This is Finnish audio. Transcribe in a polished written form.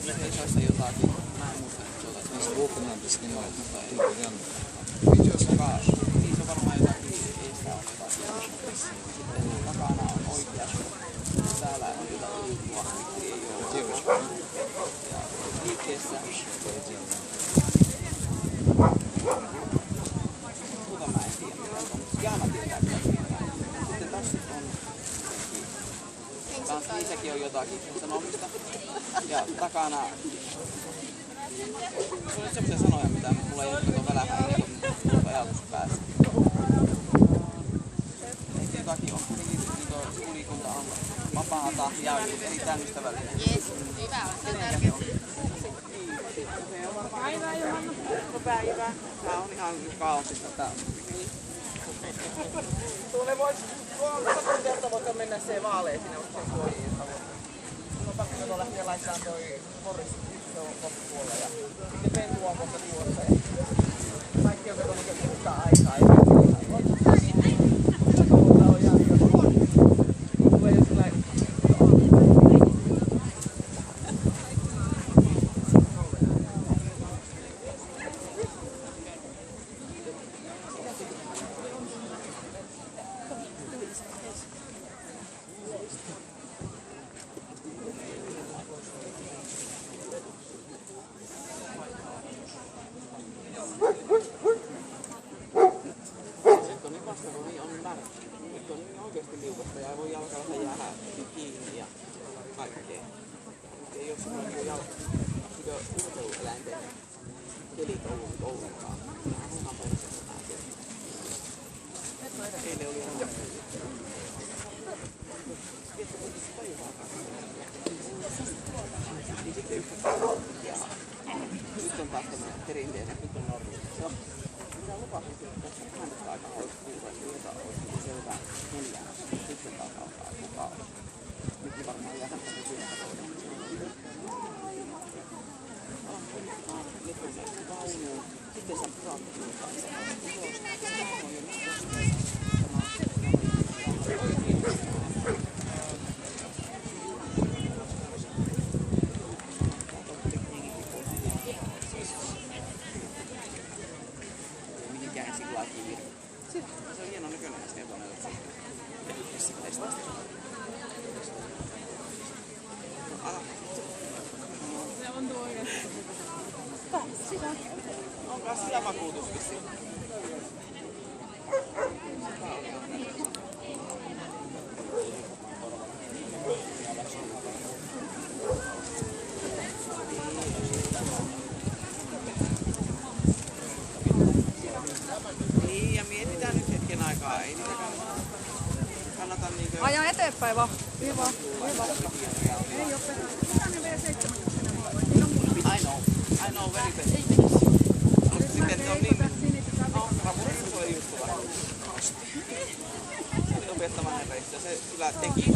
Tässä jotakin, mä en muista nyt jotakin. Alltså boken antes ni har inte den. Niissä on varmaan jotakin, ei sitä ole jotakin. Sitten takana on oikeasti. Täällä on jotakin juttua, ei ole. Ja liikkeessä. Muuta mä en tiedä mitä on. Jaana tietää mitä tietää. Sitten tässä on kans niissäkin on jotakin sanomista. Ja takana se on semmoisia sanoja, mitä mulla ei ole kato välähäiriä, kun mulla ajatus päässä. Ehkä jotakin on kuitenkin liikunta on vapaata ja erittäin ystävällinen. Jes, hyvä on. Se on tärkeää. Päivää Johanna. Päivää. Tää on ihan kaosista tää. Tuonne vois, tuon voit mennä se vaaleen sinne usein suojiin. Mun on pakko tuolla lähteä laittaa toi Morris, se on loppupuolella ja sitten pentu on kohta tuossa. Kaikki on kato mikä kuluttaa aikaa. Nyt on oikeasti liukasta ja ei voi jalkalla jäädä kiinni ja kaikkea. Nyt ei ole semmoinen urheilueläinten pelit ollut ollenkaan. Ihan perseessä näin. Eilen oli ihan niin sitten yhtä ja nyt on taas tämmöinen perinteinen, nyt on normi. Mitä lupasin, että tässä hänestä aikana olisi kuullut, jota olisi selvää 4. Sitten taas alkaa kukaan. Nyt varmaan jää tämmöinen siinä katsotaan. Sitten sä praattiin kanssa. Se on hienon näköinen se hevonen. Se on tuo oikeasti. Sitä. Onkaan sillä vakuutus vissiin. Niin, ja mietitään nyt hetken aikaa. Ei niitä kannata niinkö... Aja eteenpäin vaan. Hyvä. Ei oo perään. Mitä ne V7? I know very best. Mutta sitten se on niin... No, rapurissa se oli just tulla. Se oli opettavainen reissu. Se kyllä teki